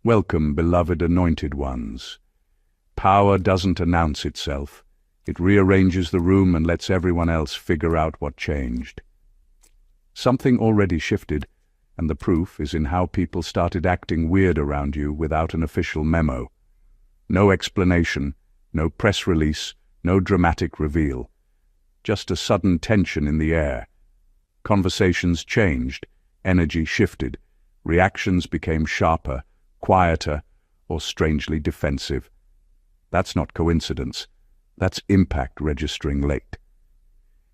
Welcome, beloved anointed ones. Power doesn't announce itself. It rearranges the room and lets everyone else figure out what changed. Something already shifted, and the proof is in how people started acting weird around you without an official memo. No explanation, no press release, no dramatic reveal. Just a sudden tension in the air. Conversations changed, energy shifted, reactions became sharper, quieter, or strangely defensive. That's not coincidence. That's impact registering late.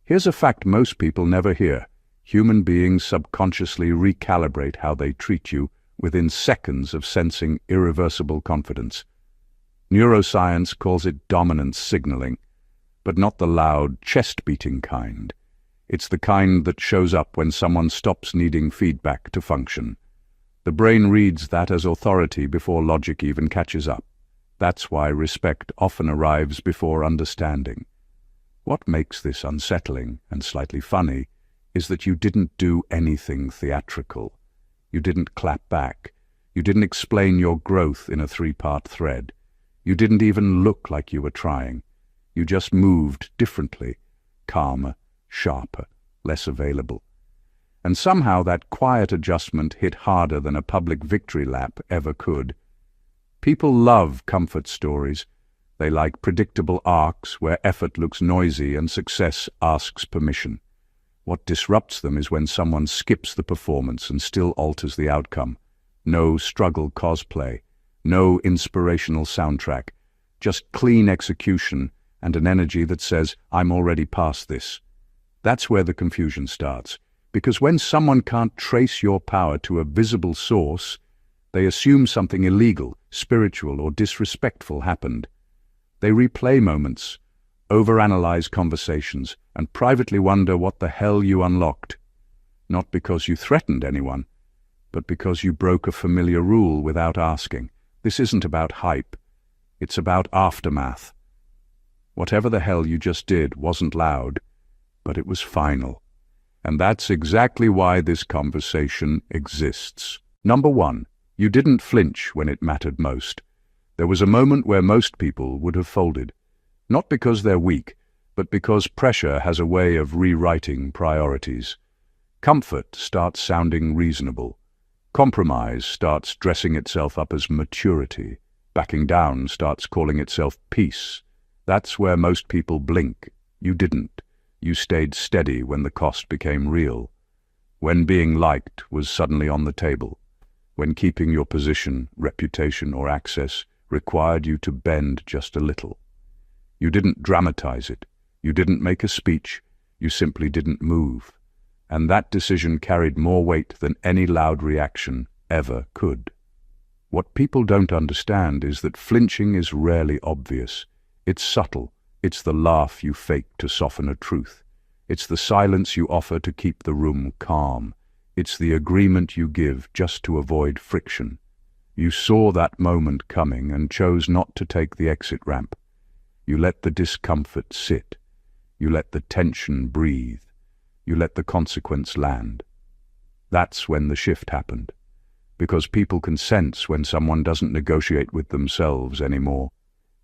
Here's a fact most people never hear. Human beings subconsciously recalibrate how they treat you within seconds of sensing irreversible confidence. Neuroscience calls it dominance signaling, but not the loud, chest-beating kind. It's the kind that shows up when someone stops needing feedback to function. The brain reads that as authority before logic even catches up. That's why respect often arrives before understanding. What makes this unsettling and slightly funny is that you didn't do anything theatrical. You didn't clap back. You didn't explain your growth in a three-part thread. You didn't even look like you were trying. You just moved differently, calmer, sharper, less available. And somehow that quiet adjustment hit harder than a public victory lap ever could. People love comfort stories. They like predictable arcs where effort looks noisy and success asks permission. What disrupts them is when someone skips the performance and still alters the outcome. No struggle cosplay, no inspirational soundtrack, just clean execution and an energy that says, "I'm already past this." That's where the confusion starts, because when someone can't trace your power to a visible source, they assume something illegal, spiritual, or disrespectful happened. They replay moments, overanalyze conversations, and privately wonder what the hell you unlocked. Not because you threatened anyone, but because you broke a familiar rule without asking. This isn't about hype. It's about aftermath. Whatever the hell you just did wasn't loud, but it was final. And that's exactly why this conversation exists. Number one, you didn't flinch when it mattered most. There was a moment where most people would have folded. Not because they're weak, but because pressure has a way of rewriting priorities. Comfort starts sounding reasonable. Compromise starts dressing itself up as maturity. Backing down starts calling itself peace. That's where most people blink. You didn't. You stayed steady when the cost became real. When being liked was suddenly on the table. When keeping your position, reputation, or access required you to bend just a little. You didn't dramatize it. You didn't make a speech. You simply didn't move. And that decision carried more weight than any loud reaction ever could. What people don't understand is that flinching is rarely obvious. It's subtle. It's the laugh you fake to soften a truth. It's the silence you offer to keep the room calm. It's the agreement you give just to avoid friction. You saw that moment coming and chose not to take the exit ramp. You let the discomfort sit. You let the tension breathe. You let the consequence land. That's when the shift happened. Because people can sense when someone doesn't negotiate with themselves anymore.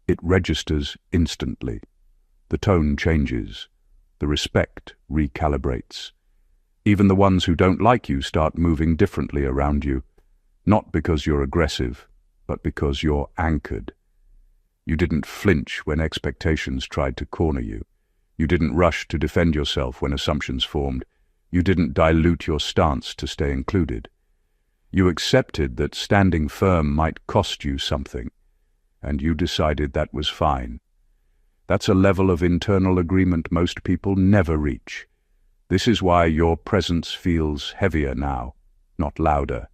It registers instantly. The tone changes. The respect recalibrates. Even the ones who don't like you start moving differently around you. Not because you're aggressive, but because you're anchored. You didn't flinch when expectations tried to corner you. You didn't rush to defend yourself when assumptions formed. You didn't dilute your stance to stay included. You accepted that standing firm might cost you something, and you decided that was fine. That's a level of internal agreement most people never reach. This is why your presence feels heavier now, not louder.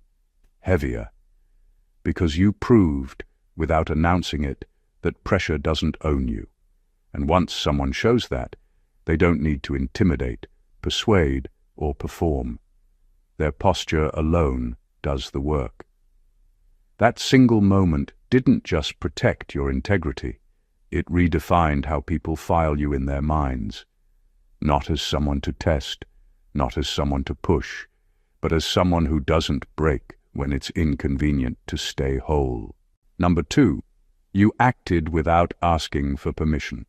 Heavier. Because you proved, without announcing it, that pressure doesn't own you. And once someone shows that, they don't need to intimidate, persuade, or perform. Their posture alone does the work. That single moment didn't just protect your integrity. It redefined how people file you in their minds. Not as someone to test, not as someone to push, but as someone who doesn't break when it's inconvenient to stay whole. Number 2, you acted without asking for permission.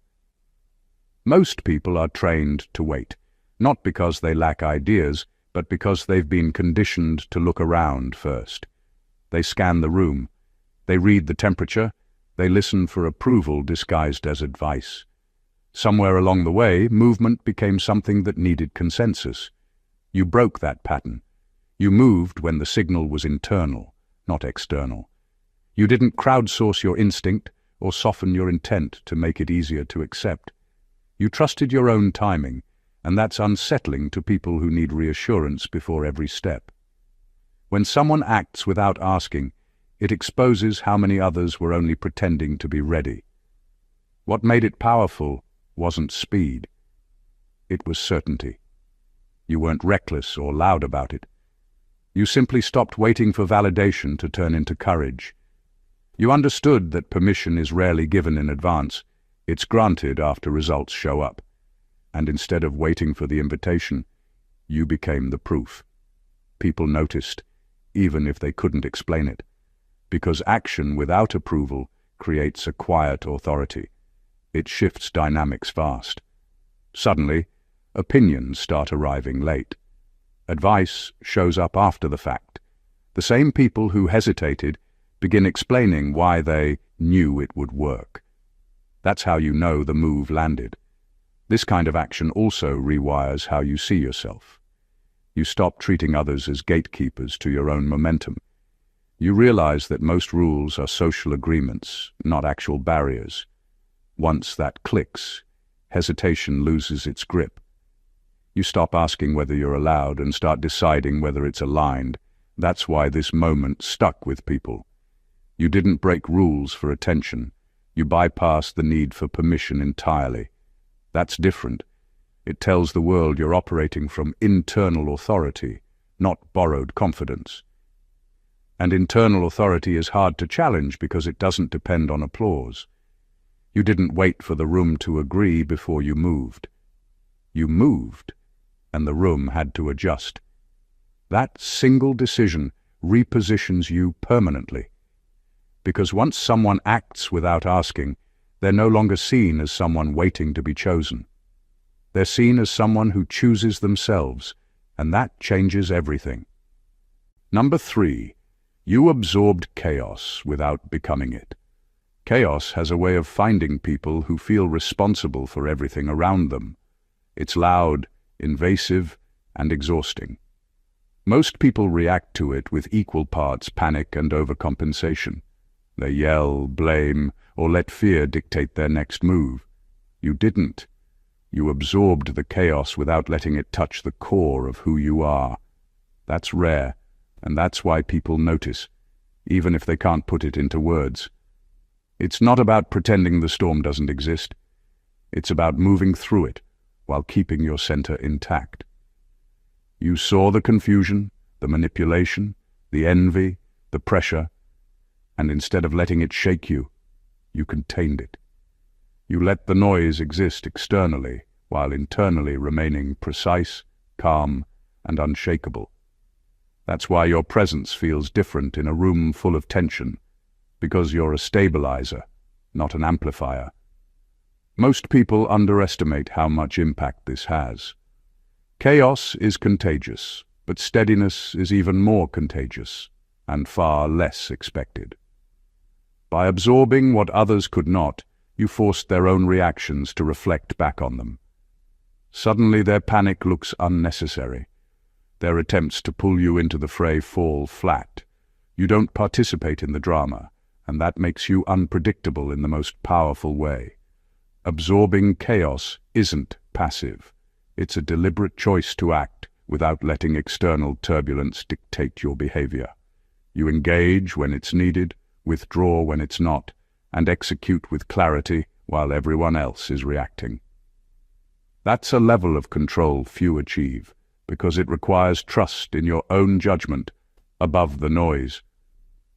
Most people are trained to wait, not because they lack ideas, but because they've been conditioned to look around first. They scan the room, they read the temperature, they listen for approval disguised as advice. Somewhere along the way, movement became something that needed consensus. You broke that pattern. You moved when the signal was internal, not external. You didn't crowdsource your instinct or soften your intent to make it easier to accept. You trusted your own timing, and that's unsettling to people who need reassurance before every step. When someone acts without asking, it exposes how many others were only pretending to be ready. What made it powerful wasn't speed. It was certainty. You weren't reckless or loud about it. You simply stopped waiting for validation to turn into courage. You understood that permission is rarely given in advance. It's granted after results show up. And instead of waiting for the invitation, you became the proof. People noticed, even if they couldn't explain it, because action without approval creates a quiet authority. It shifts dynamics fast. Suddenly, opinions start arriving late. Advice shows up after the fact. The same people who hesitated begin explaining why they knew it would work. That's how you know the move landed. This kind of action also rewires how you see yourself. You stop treating others as gatekeepers to your own momentum. You realize that most rules are social agreements, not actual barriers. Once that clicks, hesitation loses its grip. You stop asking whether you're allowed and start deciding whether it's aligned. That's why this moment stuck with people. You didn't break rules for attention. You bypassed the need for permission entirely. That's different. It tells the world you're operating from internal authority, not borrowed confidence. And internal authority is hard to challenge because it doesn't depend on applause. You didn't wait for the room to agree before you moved. You moved, and the room had to adjust. That single decision repositions you permanently. Because once someone acts without asking, they're no longer seen as someone waiting to be chosen. They're seen as someone who chooses themselves, and that changes everything. Number 3, you absorbed chaos without becoming it. Chaos has a way of finding people who feel responsible for everything around them. It's loud, invasive, and exhausting. Most people react to it with equal parts panic and overcompensation. They yell, blame, or let fear dictate their next move. You didn't. You absorbed the chaos without letting it touch the core of who you are. That's rare, and that's why people notice, even if they can't put it into words. It's not about pretending the storm doesn't exist. It's about moving through it while keeping your center intact. You saw the confusion, the manipulation, the envy, the pressure, and instead of letting it shake you, you contained it. You let the noise exist externally while internally remaining precise, calm, and unshakable. That's why your presence feels different in a room full of tension, because you're a stabilizer, not an amplifier. Most people underestimate how much impact this has. Chaos is contagious, but steadiness is even more contagious, and far less expected. By absorbing what others could not, you forced their own reactions to reflect back on them. Suddenly their panic looks unnecessary. Their attempts to pull you into the fray fall flat. You don't participate in the drama, and that makes you unpredictable in the most powerful way. Absorbing chaos isn't passive. It's a deliberate choice to act without letting external turbulence dictate your behavior. You engage when it's needed, withdraw when it's not, and execute with clarity while everyone else is reacting. That's a level of control few achieve, because it requires trust in your own judgment above the noise.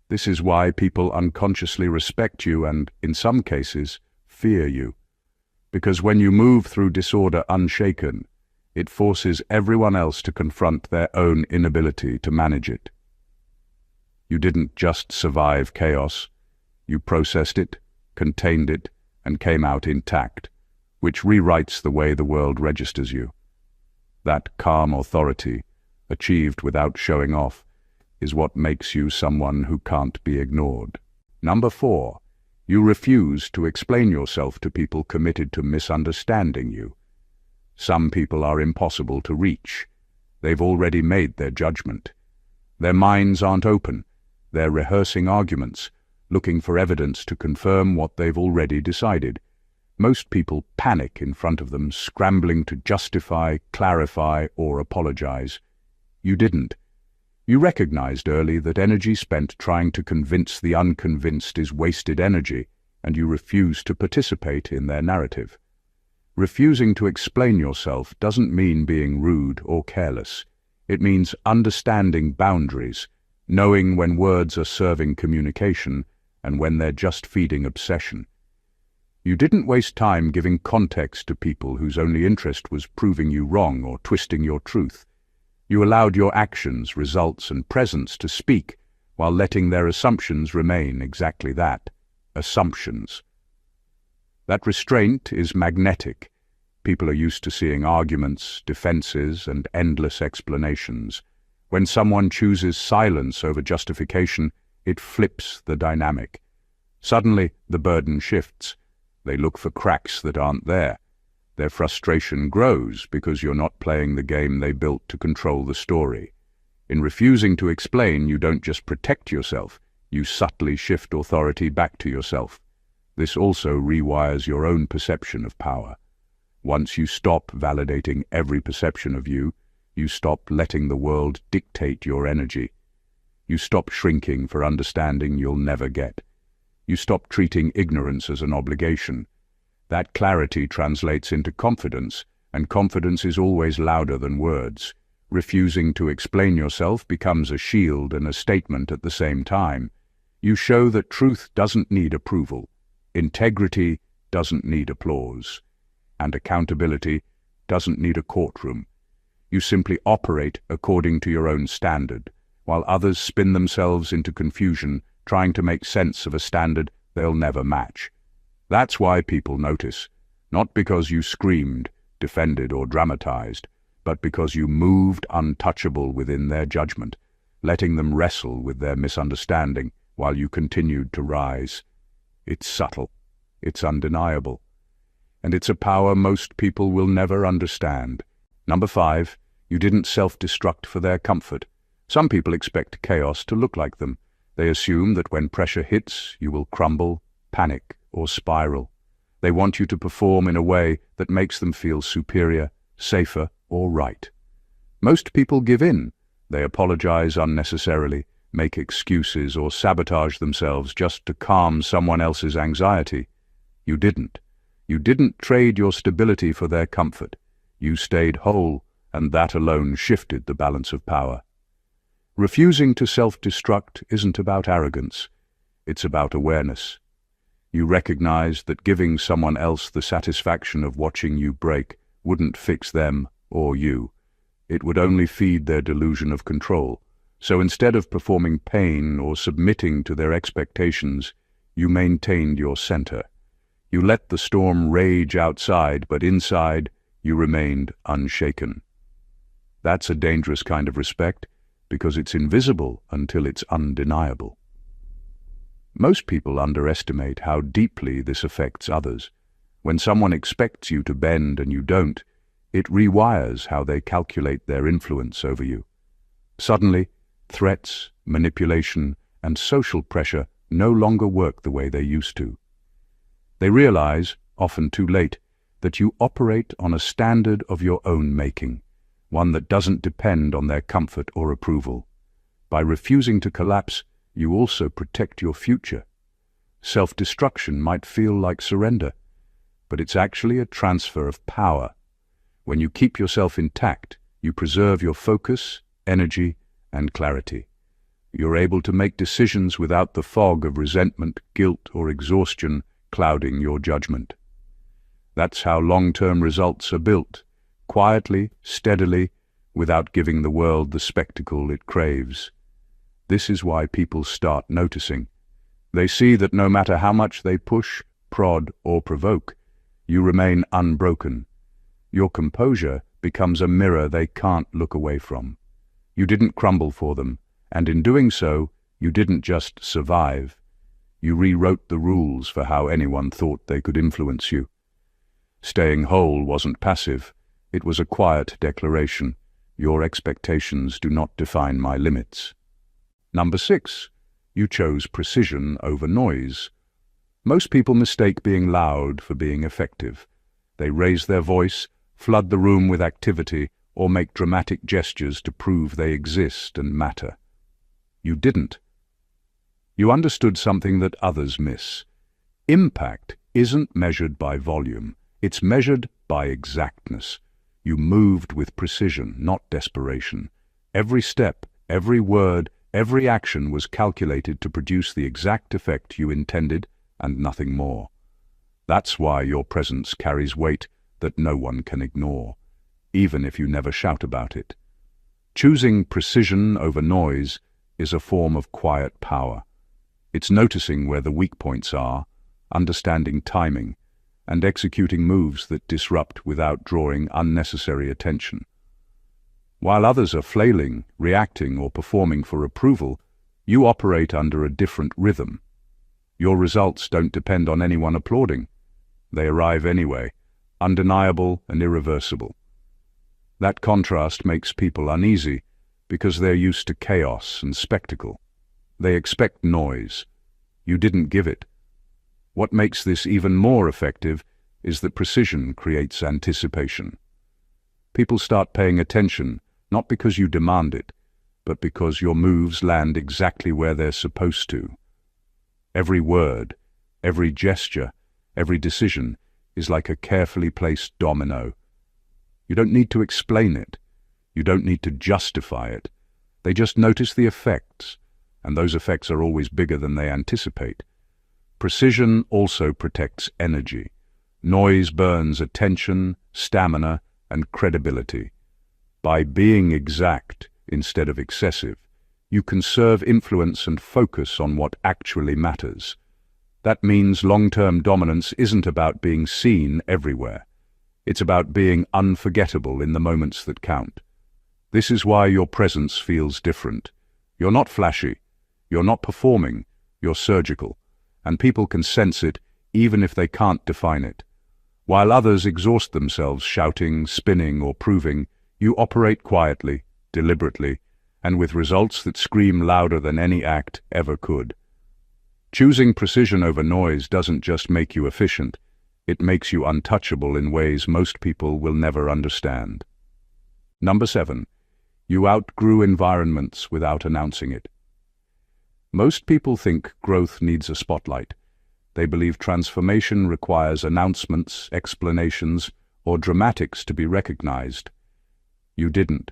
This is why people unconsciously respect you and, in some cases, fear you. Because when you move through disorder unshaken, it forces everyone else to confront their own inability to manage it. You didn't just survive chaos. You processed it, contained it, and came out intact, which rewrites the way the world registers you. That calm authority, achieved without showing off, is what makes you someone who can't be ignored. Number 4. You refuse to explain yourself to people committed to misunderstanding you. Some people are impossible to reach. They've already made their judgment. Their minds aren't open. They're rehearsing arguments, looking for evidence to confirm what they've already decided. Most people panic in front of them, scrambling to justify, clarify, or apologize. You didn't. You recognized early that energy spent trying to convince the unconvinced is wasted energy, and you refused to participate in their narrative. Refusing to explain yourself doesn't mean being rude or careless. It means understanding boundaries, knowing when words are serving communication and when they're just feeding obsession. You didn't waste time giving context to people whose only interest was proving you wrong or twisting your truth. You allowed your actions, results, and presence to speak, while letting their assumptions remain exactly that, assumptions. That restraint is magnetic. People are used to seeing arguments, defenses, and endless explanations. When someone chooses silence over justification, it flips the dynamic. Suddenly, the burden shifts. They look for cracks that aren't there. Their frustration grows because you're not playing the game they built to control the story. In refusing to explain, you don't just protect yourself, you subtly shift authority back to yourself. This also rewires your own perception of power. Once you stop validating every perception of you, you stop letting the world dictate your energy. You stop shrinking for understanding you'll never get. You stop treating ignorance as an obligation. That clarity translates into confidence, and confidence is always louder than words. Refusing to explain yourself becomes a shield and a statement at the same time. You show that truth doesn't need approval, integrity doesn't need applause, and accountability doesn't need a courtroom. You simply operate according to your own standard, while others spin themselves into confusion, trying to make sense of a standard they'll never match. That's why people notice, not because you screamed, defended, or dramatized, but because you moved untouchable within their judgment, letting them wrestle with their misunderstanding while you continued to rise. It's subtle, it's undeniable, and it's a power most people will never understand. Number 5, you didn't self-destruct for their comfort. Some people expect chaos to look like them. They assume that when pressure hits, you will crumble, panic, or spiral. They want you to perform in a way that makes them feel superior, safer, or right. Most people give in. They apologize unnecessarily, make excuses, or sabotage themselves just to calm someone else's anxiety. You didn't. You didn't trade your stability for their comfort. You stayed whole, and that alone shifted the balance of power. Refusing to self-destruct isn't about arrogance. It's about awareness. You recognize that giving someone else the satisfaction of watching you break wouldn't fix them or you. It would only feed their delusion of control. So instead of performing pain or submitting to their expectations, you maintained your center. You let the storm rage outside, but inside, you remained unshaken. That's a dangerous kind of respect, because it's invisible until it's undeniable. Most people underestimate how deeply this affects others. When someone expects you to bend and you don't, it rewires how they calculate their influence over you. Suddenly, threats, manipulation, and social pressure no longer work the way they used to. They realize, often too late, that you operate on a standard of your own making, one that doesn't depend on their comfort or approval. By refusing to collapse, you also protect your future. Self-destruction might feel like surrender, but it's actually a transfer of power. When you keep yourself intact, you preserve your focus, energy, and clarity. You're able to make decisions without the fog of resentment, guilt, or exhaustion clouding your judgment. That's how long-term results are built, quietly, steadily, without giving the world the spectacle it craves. This is why people start noticing. They see that no matter how much they push, prod, or provoke, you remain unbroken. Your composure becomes a mirror they can't look away from. You didn't crumble for them, and in doing so, you didn't just survive. You rewrote the rules for how anyone thought they could influence you. Staying whole wasn't passive. It was a quiet declaration. Your expectations do not define my limits. Number 6. You chose precision over noise. Most people mistake being loud for being effective. They raise their voice, flood the room with activity, or make dramatic gestures to prove they exist and matter. You didn't. You understood something that others miss. Impact isn't measured by volume. It's measured by exactness. You moved with precision, not desperation. Every step, every word, every action was calculated to produce the exact effect you intended and nothing more. That's why your presence carries weight that no one can ignore, even if you never shout about it. Choosing precision over noise is a form of quiet power. It's noticing where the weak points are, understanding timing, and executing moves that disrupt without drawing unnecessary attention. While others are flailing, reacting, or performing for approval, you operate under a different rhythm. Your results don't depend on anyone applauding. They arrive anyway, undeniable and irreversible. That contrast makes people uneasy because they're used to chaos and spectacle. They expect noise. You didn't give it. What makes this even more effective is that precision creates anticipation. People start paying attention, not because you demand it, but because your moves land exactly where they're supposed to. Every word, every gesture, every decision is like a carefully placed domino. You don't need to explain it. You don't need to justify it. They just notice the effects, and those effects are always bigger than they anticipate. Precision also protects energy. Noise burns attention, stamina, and credibility. By being exact instead of excessive, you conserve influence and focus on what actually matters. That means long-term dominance isn't about being seen everywhere. It's about being unforgettable in the moments that count. This is why your presence feels different. You're not flashy. You're not performing. You're surgical. And people can sense it even if they can't define it. While others exhaust themselves shouting, spinning, or proving, you operate quietly, deliberately, and with results that scream louder than any act ever could. Choosing precision over noise doesn't just make you efficient, it makes you untouchable in ways most people will never understand. Number 7. You outgrew environments without announcing it. Most people think growth needs a spotlight. They believe transformation requires announcements, explanations, or dramatics to be recognized. You didn't.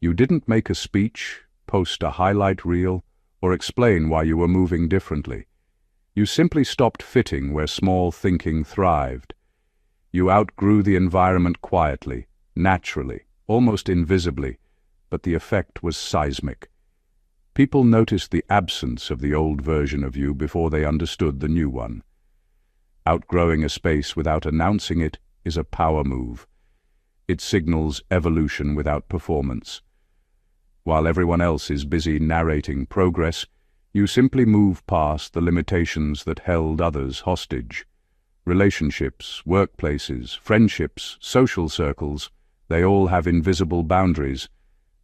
You didn't make a speech, post a highlight reel, or explain why you were moving differently. You simply stopped fitting where small thinking thrived. You outgrew the environment quietly, naturally, almost invisibly, but the effect was seismic. People noticed the absence of the old version of you before they understood the new one. Outgrowing a space without announcing it is a power move. It signals evolution without performance. While everyone else is busy narrating progress, you simply move past the limitations that held others hostage. Relationships, workplaces, friendships, social circles, they all have invisible boundaries.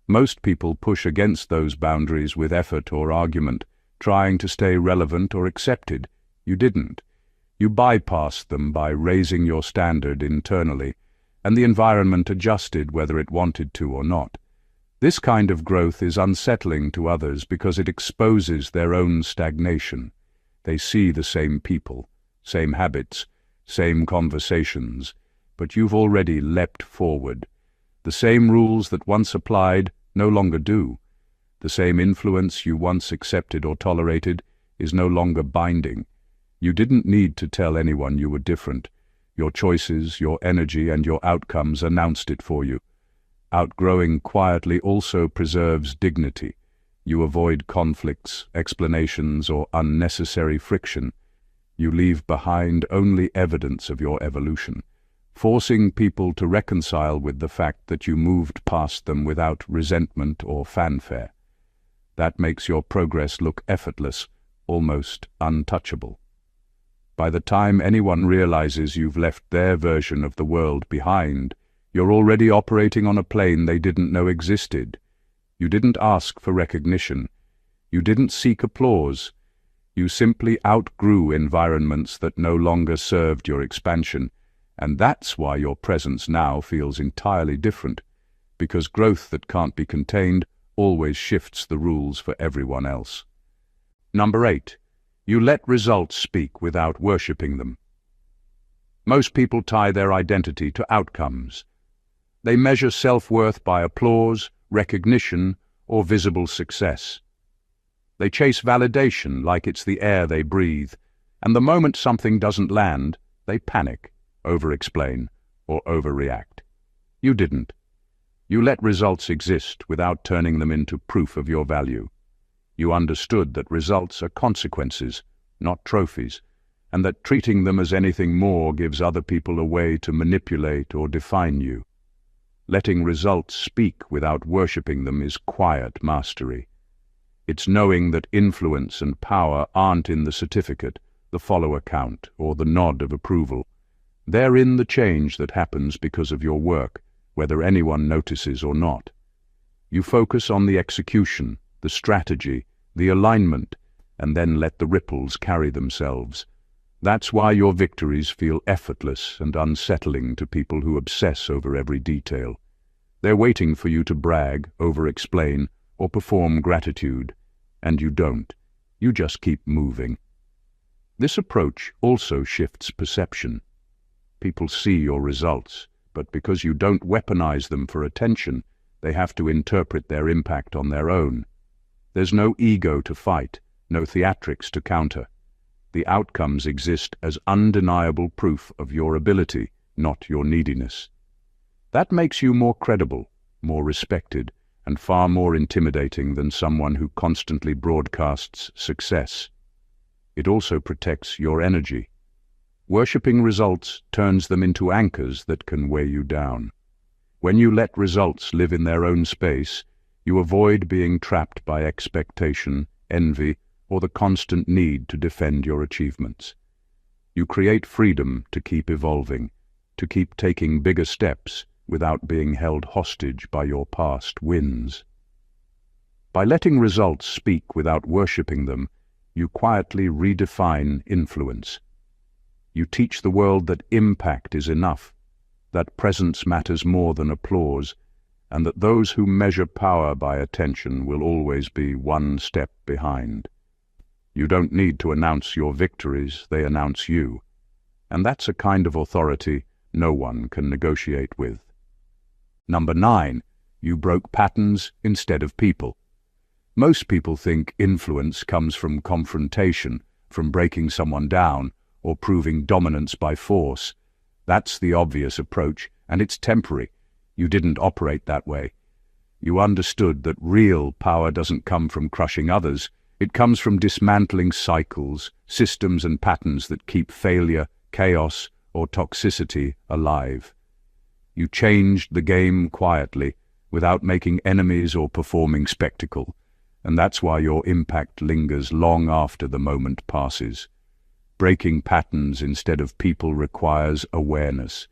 Most people push against those boundaries with effort or argument, trying to stay relevant or accepted. You didn't. You bypassed them by raising your standard internally, and the environment adjusted whether it wanted to or not. This kind of growth is unsettling to others because it exposes their own stagnation. They see the same people, same habits, same conversations, but you've already leapt forward. The same rules that once applied no longer do. The same influence you once accepted or tolerated is no longer binding. You didn't need to tell anyone you were different. Your choices, your energy, and your outcomes announced it for you. Outgrowing quietly also preserves dignity. You avoid conflicts, explanations, or unnecessary friction. You leave behind only evidence of your evolution, forcing people to reconcile with the fact that you moved past them without resentment or fanfare. That makes your progress look effortless, almost untouchable. By the time anyone realizes you've left their version of the world behind, you're already operating on a plane they didn't know existed. You didn't ask for recognition. You didn't seek applause. You simply outgrew environments that no longer served your expansion, and that's why your presence now feels entirely different, because growth that can't be contained always shifts the rules for everyone else. Number 8. You let results speak without worshipping them. Most people tie their identity to outcomes. They measure self-worth by applause, recognition, or visible success. They chase validation like it's the air they breathe, and the moment something doesn't land, they panic, over-explain, or overreact. You didn't. You let results exist without turning them into proof of your value. You understood that results are consequences, not trophies, and that treating them as anything more gives other people a way to manipulate or define you. Letting results speak without worshipping them is quiet mastery. It's knowing that influence and power aren't in the certificate, the follower count, or the nod of approval. They're in the change that happens because of your work, whether anyone notices or not. You focus on the execution, the strategy, the alignment, and then let the ripples carry themselves. That's why your victories feel effortless and unsettling to people who obsess over every detail. They're waiting for you to brag, over-explain, or perform gratitude, and you don't. You just keep moving. This approach also shifts perception. People see your results, but because you don't weaponize them for attention, they have to interpret their impact on their own. There's no ego to fight, no theatrics to counter. The outcomes exist as undeniable proof of your ability, not your neediness. That makes you more credible, more respected, and far more intimidating than someone who constantly broadcasts success. It also protects your energy. Worshipping results turns them into anchors that can weigh you down. When you let results live in their own space, you avoid being trapped by expectation, envy, or the constant need to defend your achievements. You create freedom to keep evolving, to keep taking bigger steps without being held hostage by your past wins. By letting results speak without worshipping them, you quietly redefine influence. You teach the world that impact is enough, that presence matters more than applause, and that those who measure power by attention will always be one step behind. You don't need to announce your victories, they announce you. And that's a kind of authority no one can negotiate with. Number 9. You broke patterns instead of people. Most people think influence comes from confrontation, from breaking someone down, or proving dominance by force. That's the obvious approach, and it's temporary. You didn't operate that way. You understood that real power doesn't come from crushing others. It comes from dismantling cycles, systems and patterns that keep failure, chaos, or toxicity alive. You changed the game quietly, without making enemies or performing spectacle, and that's why your impact lingers long after the moment passes. Breaking patterns instead of people requires awareness.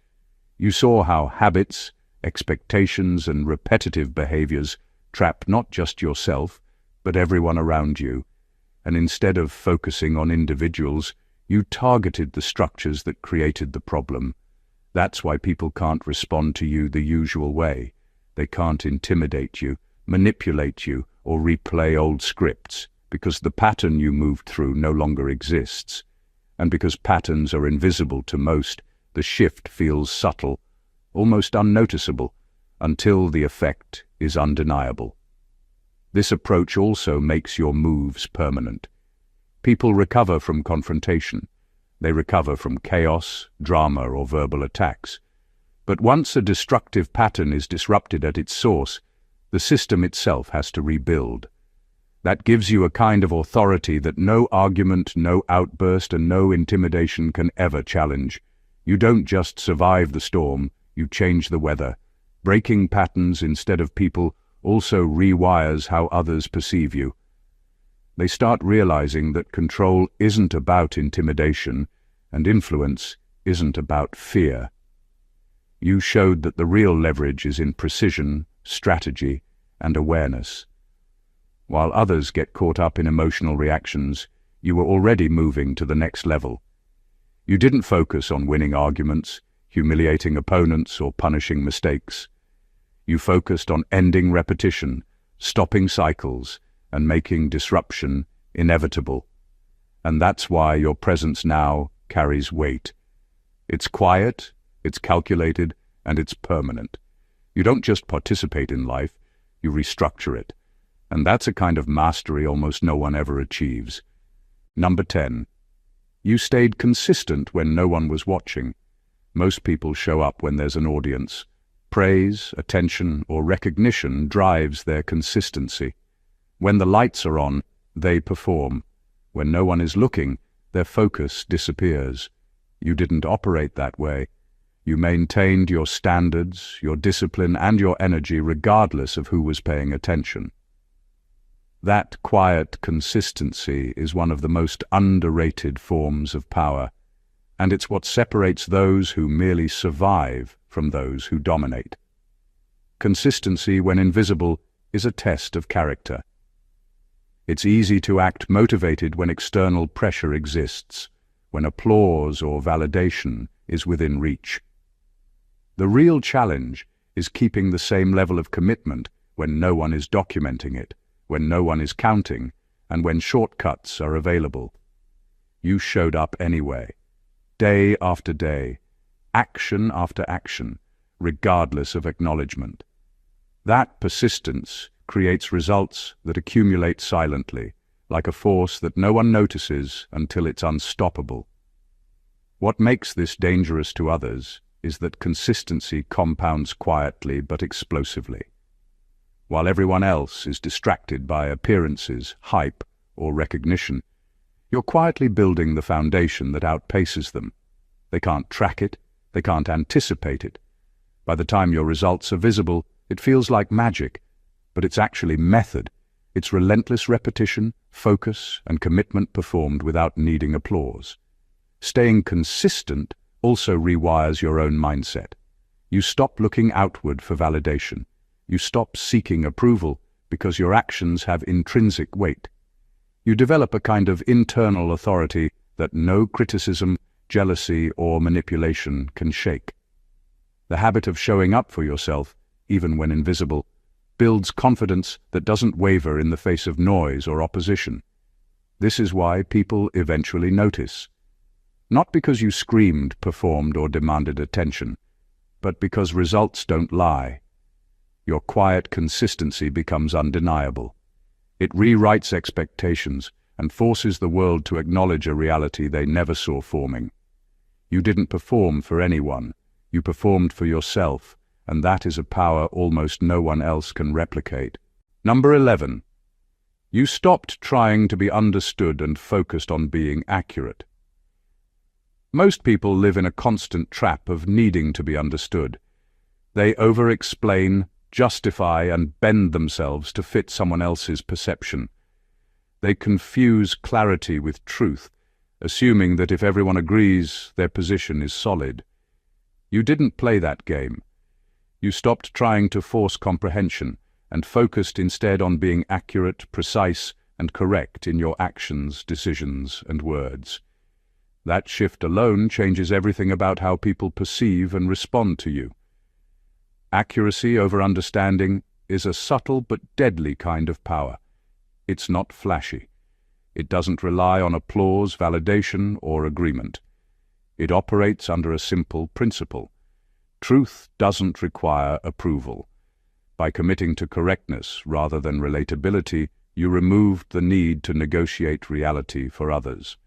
You saw how habits, expectations, and repetitive behaviors trap not just yourself, but everyone around you, and instead of focusing on individuals, you targeted the structures that created the problem. That's why people can't respond to you the usual way. They can't intimidate you, manipulate you, or replay old scripts, because the pattern you moved through no longer exists. And because patterns are invisible to most, the shift feels subtle, almost unnoticeable, until the effect is undeniable. This approach also makes your moves permanent. People recover from confrontation. They recover from chaos, drama, or verbal attacks. But once a destructive pattern is disrupted at its source, the system itself has to rebuild. That gives you a kind of authority that no argument, no outburst, and no intimidation can ever challenge. You don't just survive the storm, you change the weather. Breaking patterns instead of people also rewires how others perceive you. They start realizing that control isn't about intimidation, and influence isn't about fear. You showed that the real leverage is in precision, strategy, and awareness. While others get caught up in emotional reactions, you were already moving to the next level. You didn't focus on winning arguments, humiliating opponents, or punishing mistakes. You focused on ending repetition, stopping cycles, and making disruption inevitable. And that's why your presence now carries weight. It's quiet, it's calculated, and it's permanent. You don't just participate in life, you restructure it. And that's a kind of mastery almost no one ever achieves. Number 10. You stayed consistent when no one was watching. Most people show up when there's an audience. Praise, attention, or recognition drives their consistency. When the lights are on, they perform. When no one is looking, their focus disappears. You didn't operate that way. You maintained your standards, your discipline, and your energy regardless of who was paying attention. That quiet consistency is one of the most underrated forms of power, and it's what separates those who merely survive from those who dominate. Consistency, when invisible, is a test of character. It's easy to act motivated when external pressure exists, when applause or validation is within reach. The real challenge is keeping the same level of commitment when no one is documenting it, when no one is counting, and when shortcuts are available. You showed up anyway, day after day, action after action, regardless of acknowledgement. That persistence creates results that accumulate silently, like a force that no one notices until it's unstoppable. What makes this dangerous to others is that consistency compounds quietly but explosively. While everyone else is distracted by appearances, hype, or recognition, you're quietly building the foundation that outpaces them. They can't track it, they can't anticipate it. By the time your results are visible, it feels like magic, but it's actually method. It's relentless repetition, focus, and commitment performed without needing applause. Staying consistent also rewires your own mindset. You stop looking outward for validation. You stop seeking approval because your actions have intrinsic weight. You develop a kind of internal authority that no criticism, jealousy, or manipulation can shake. The habit of showing up for yourself, even when invisible, builds confidence that doesn't waver in the face of noise or opposition. This is why people eventually notice. Not because you screamed, performed, or demanded attention, but because results don't lie. Your quiet consistency becomes undeniable. It rewrites expectations and forces the world to acknowledge a reality they never saw forming. You didn't perform for anyone, you performed for yourself, and that is a power almost no one else can replicate. Number 11. You stopped trying to be understood and focused on being accurate. Most people live in a constant trap of needing to be understood. They over-explain, justify, and bend themselves to fit someone else's perception. They confuse clarity with truth, assuming that if everyone agrees, their position is solid. You didn't play that game. You stopped trying to force comprehension and focused instead on being accurate, precise, and correct in your actions, decisions, and words. That shift alone changes everything about how people perceive and respond to you. Accuracy over understanding is a subtle but deadly kind of power. It's not flashy. It doesn't rely on applause, validation, or agreement. It operates under a simple principle. Truth doesn't require approval. By committing to correctness rather than relatability, you removed the need to negotiate reality for others.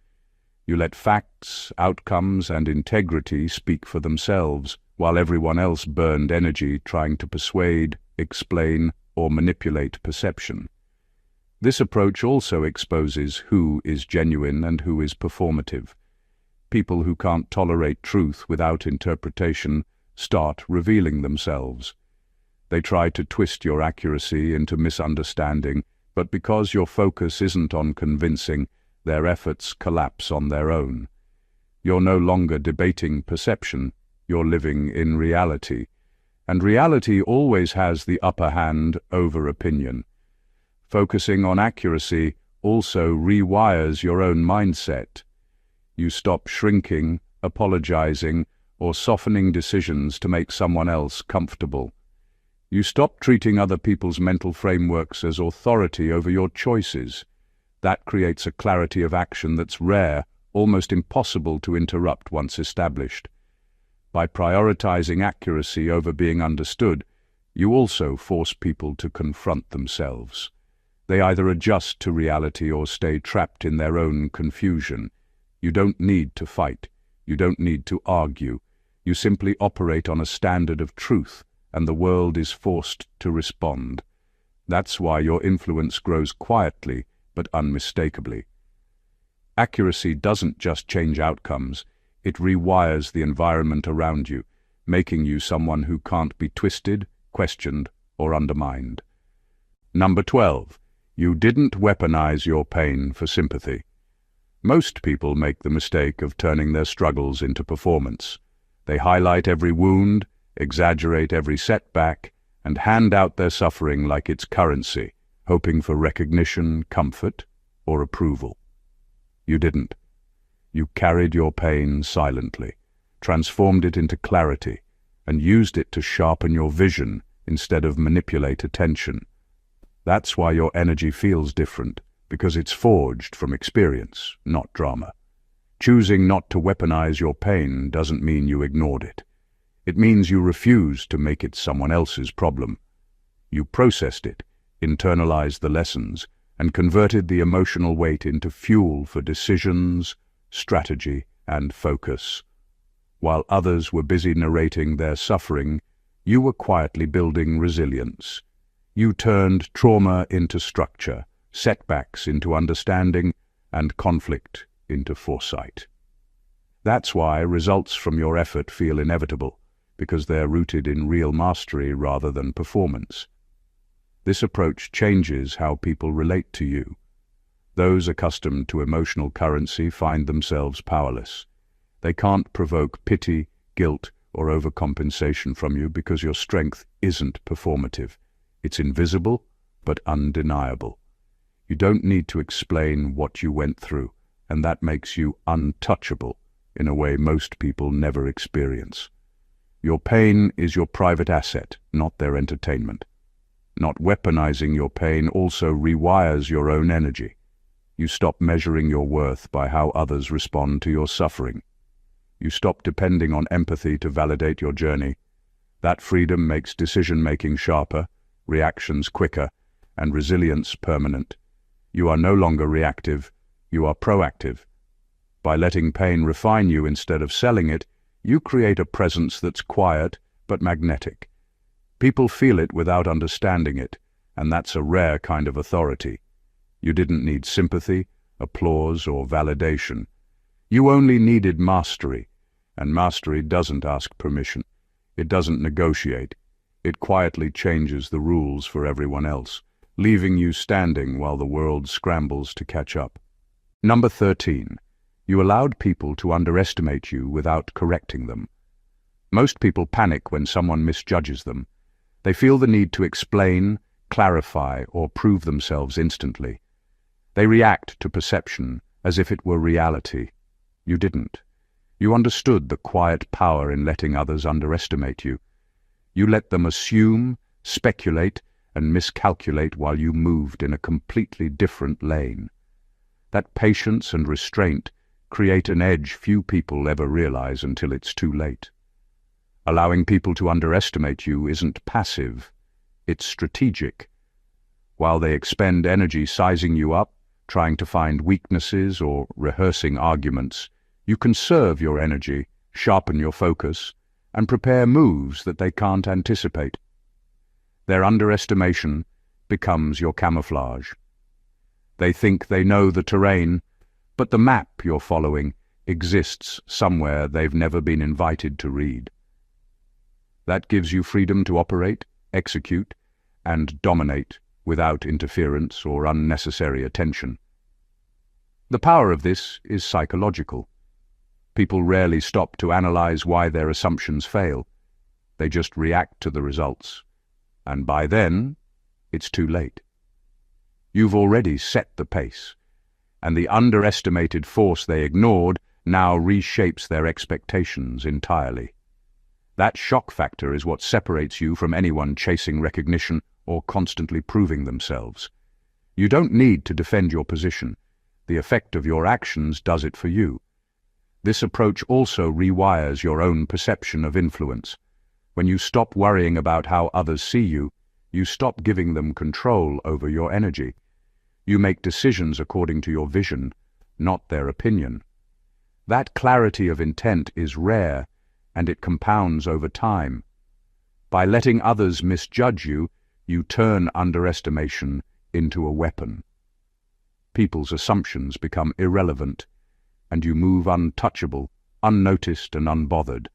You let facts, outcomes, and integrity speak for themselves, while everyone else burned energy trying to persuade, explain, or manipulate perception. This approach also exposes who is genuine and who is performative. People who can't tolerate truth without interpretation start revealing themselves. They try to twist your accuracy into misunderstanding, but because your focus isn't on convincing, their efforts collapse on their own. You're no longer debating perception, you're living in reality. And reality always has the upper hand over opinion. Focusing on accuracy also rewires your own mindset. You stop shrinking, apologizing, or softening decisions to make someone else comfortable. You stop treating other people's mental frameworks as authority over your choices. That creates a clarity of action that's rare, almost impossible to interrupt once established. By prioritizing accuracy over being understood, you also force people to confront themselves. They either adjust to reality or stay trapped in their own confusion. You don't need to fight. You don't need to argue. You simply operate on a standard of truth, and the world is forced to respond. That's why your influence grows quietly but unmistakably. Accuracy doesn't just change outcomes, it rewires the environment around you, making you someone who can't be twisted, questioned, or undermined. Number 12. You didn't weaponize your pain for sympathy. Most people make the mistake of turning their struggles into performance. They highlight every wound, exaggerate every setback, and hand out their suffering like it's currency, hoping for recognition, comfort, or approval. You didn't. You carried your pain silently, transformed it into clarity, and used it to sharpen your vision instead of manipulate attention. That's why your energy feels different, because it's forged from experience, not drama. Choosing not to weaponize your pain doesn't mean you ignored it. It means you refused to make it someone else's problem. You processed it, internalized the lessons, and converted the emotional weight into fuel for decisions, strategy, and focus. While others were busy narrating their suffering, you were quietly building resilience. You turned trauma into structure, setbacks into understanding, and conflict into foresight. That's why results from your effort feel inevitable, because they're rooted in real mastery rather than performance. This approach changes how people relate to you. Those accustomed to emotional currency find themselves powerless. They can't provoke pity, guilt, or overcompensation from you because your strength isn't performative. It's invisible, but undeniable. You don't need to explain what you went through, and that makes you untouchable in a way most people never experience. Your pain is your private asset, not their entertainment. Not weaponizing your pain also rewires your own energy. You stop measuring your worth by how others respond to your suffering. You stop depending on empathy to validate your journey. That freedom makes decision-making sharper, reactions quicker, and resilience permanent. You are no longer reactive, you are proactive. By letting pain refine you instead of selling it, you create a presence that's quiet but magnetic. People feel it without understanding it, and that's a rare kind of authority. You didn't need sympathy, applause, or validation. You only needed mastery, and mastery doesn't ask permission. It doesn't negotiate. It quietly changes the rules for everyone else, leaving you standing while the world scrambles to catch up. Number 13. You allowed people to underestimate you without correcting them. Most people panic when someone misjudges them. They feel the need to explain, clarify, or prove themselves instantly. They react to perception as if it were reality. You didn't. You understood the quiet power in letting others underestimate you. You let them assume, speculate, and miscalculate while you moved in a completely different lane. That patience and restraint create an edge few people ever realize until it's too late. Allowing people to underestimate you isn't passive, it's strategic. While they expend energy sizing you up, trying to find weaknesses or rehearsing arguments, you conserve your energy, sharpen your focus, and prepare moves that they can't anticipate. Their underestimation becomes your camouflage. They think they know the terrain, but the map you're following exists somewhere they've never been invited to read. That gives you freedom to operate, execute, and dominate without interference or unnecessary attention. The power of this is psychological. People rarely stop to analyze why their assumptions fail. They just react to the results. And by then, it's too late. You've already set the pace, and the underestimated force they ignored now reshapes their expectations entirely. That shock factor is what separates you from anyone chasing recognition or constantly proving themselves. You don't need to defend your position. The effect of your actions does it for you. This approach also rewires your own perception of influence. When you stop worrying about how others see you, you stop giving them control over your energy. You make decisions according to your vision, not their opinion. That clarity of intent is rare, and it compounds over time. By letting others misjudge you, you turn underestimation into a weapon. People's assumptions become irrelevant, and you move untouchable, unnoticed and unbothered.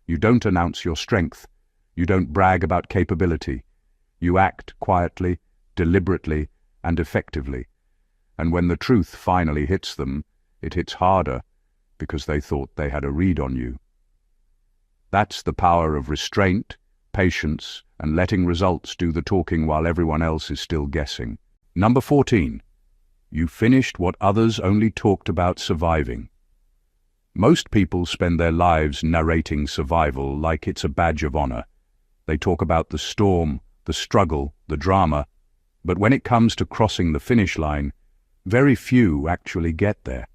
You don't announce your strength. You don't brag about capability. You act quietly, deliberately, and effectively. And when the truth finally hits them, it hits harder because they thought they had a read on you. That's the power of restraint, patience, and letting results do the talking while everyone else is still guessing. Number 14. You finished what others only talked about surviving. Most people spend their lives narrating survival like it's a badge of honor. They talk about the storm, the struggle, the drama, but when it comes to crossing the finish line, very few actually get there.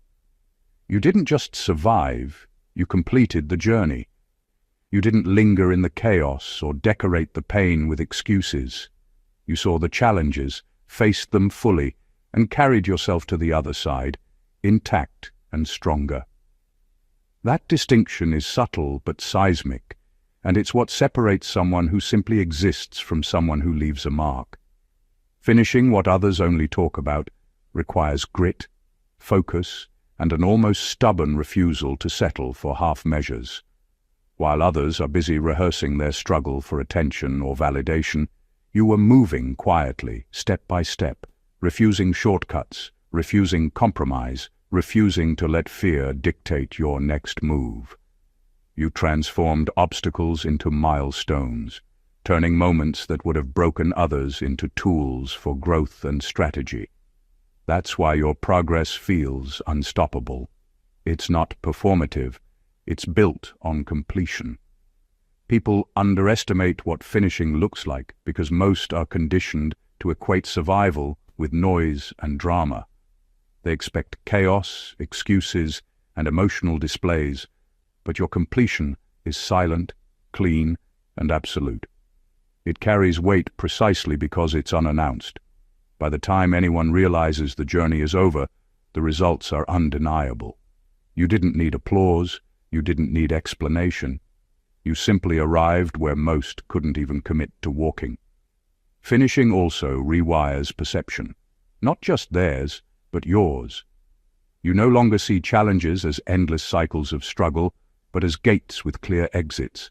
You didn't just survive, you completed the journey. You didn't linger in the chaos or decorate the pain with excuses. You saw the challenges, faced them fully, and carried yourself to the other side, intact and stronger. That distinction is subtle but seismic, and it's what separates someone who simply exists from someone who leaves a mark. Finishing what others only talk about requires grit, focus, and an almost stubborn refusal to settle for half measures. While others are busy rehearsing their struggle for attention or validation, you were moving quietly, step by step, refusing shortcuts, refusing compromise, refusing to let fear dictate your next move. You transformed obstacles into milestones, turning moments that would have broken others into tools for growth and strategy. That's why your progress feels unstoppable. It's not performative. It's built on completion. People underestimate what finishing looks like because most are conditioned to equate survival with noise and drama. They expect chaos, excuses, and emotional displays, but your completion is silent, clean, and absolute. It carries weight precisely because it's unannounced. By the time anyone realizes the journey is over, the results are undeniable. You didn't need applause. You didn't need explanation. You simply arrived where most couldn't even commit to walking. Finishing also rewires perception. Not just theirs, but yours. You no longer see challenges as endless cycles of struggle, but as gates with clear exits.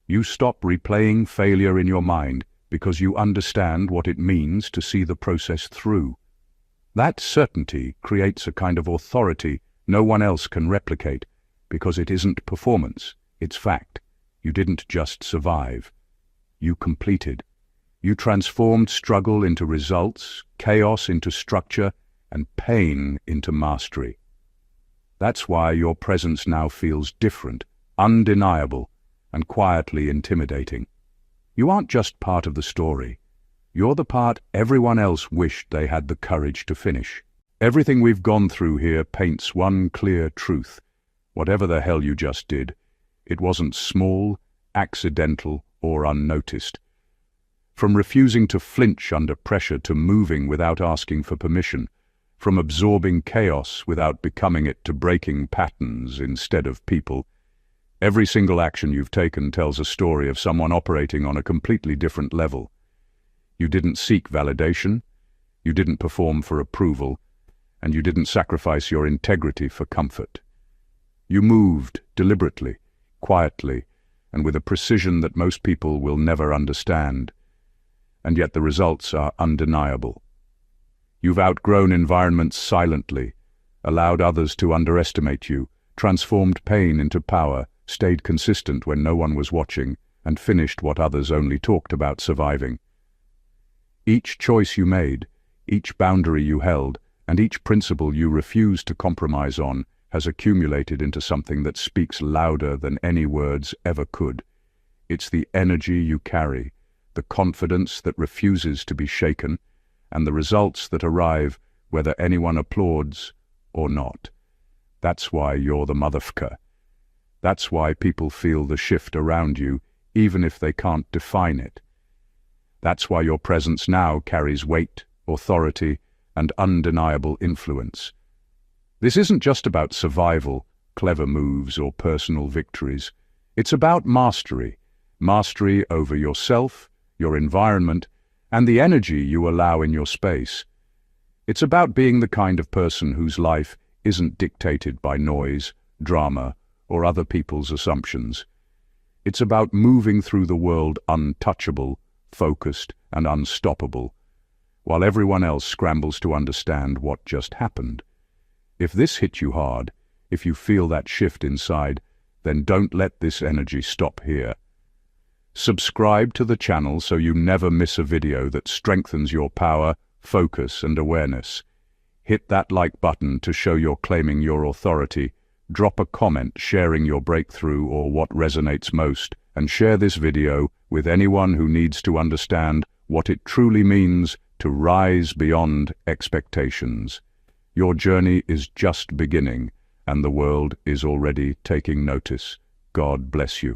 You stop replaying failure in your mind because you understand what it means to see the process through. That certainty creates a kind of authority no one else can replicate, because it isn't performance, it's fact. You didn't just survive. You completed. You transformed struggle into results, chaos into structure, and pain into mastery. That's why your presence now feels different, undeniable, and quietly intimidating. You aren't just part of the story. You're the part everyone else wished they had the courage to finish. Everything we've gone through here paints one clear truth. Whatever the hell you just did, it wasn't small, accidental, or unnoticed. From refusing to flinch under pressure to moving without asking for permission, from absorbing chaos without becoming it to breaking patterns instead of people, every single action you've taken tells a story of someone operating on a completely different level. You didn't seek validation. You didn't perform for approval, and you didn't sacrifice your integrity for comfort. You moved deliberately, quietly, and with a precision that most people will never understand. And yet the results are undeniable. You've outgrown environments silently, allowed others to underestimate you, transformed pain into power, stayed consistent when no one was watching, and finished what others only talked about surviving. Each choice you made, each boundary you held, and each principle you refused to compromise on has accumulated into something that speaks louder than any words ever could. It's the energy you carry, the confidence that refuses to be shaken, and the results that arrive whether anyone applauds or not. That's why you're the motherfucker. That's why people feel the shift around you, even if they can't define it. That's why your presence now carries weight, authority, and undeniable influence. This isn't just about survival, clever moves, or personal victories. It's about mastery. Mastery over yourself, your environment, and the energy you allow in your space. It's about being the kind of person whose life isn't dictated by noise, drama, or other people's assumptions. It's about moving through the world untouchable, focused, and unstoppable, while everyone else scrambles to understand what just happened. If this hit you hard, if you feel that shift inside, then don't let this energy stop here. Subscribe to the channel so you never miss a video that strengthens your power, focus, and awareness. Hit that like button to show you're claiming your authority. Drop a comment sharing your breakthrough or what resonates most, and share this video with anyone who needs to understand what it truly means to rise beyond expectations. Your journey is just beginning, and the world is already taking notice. God bless you.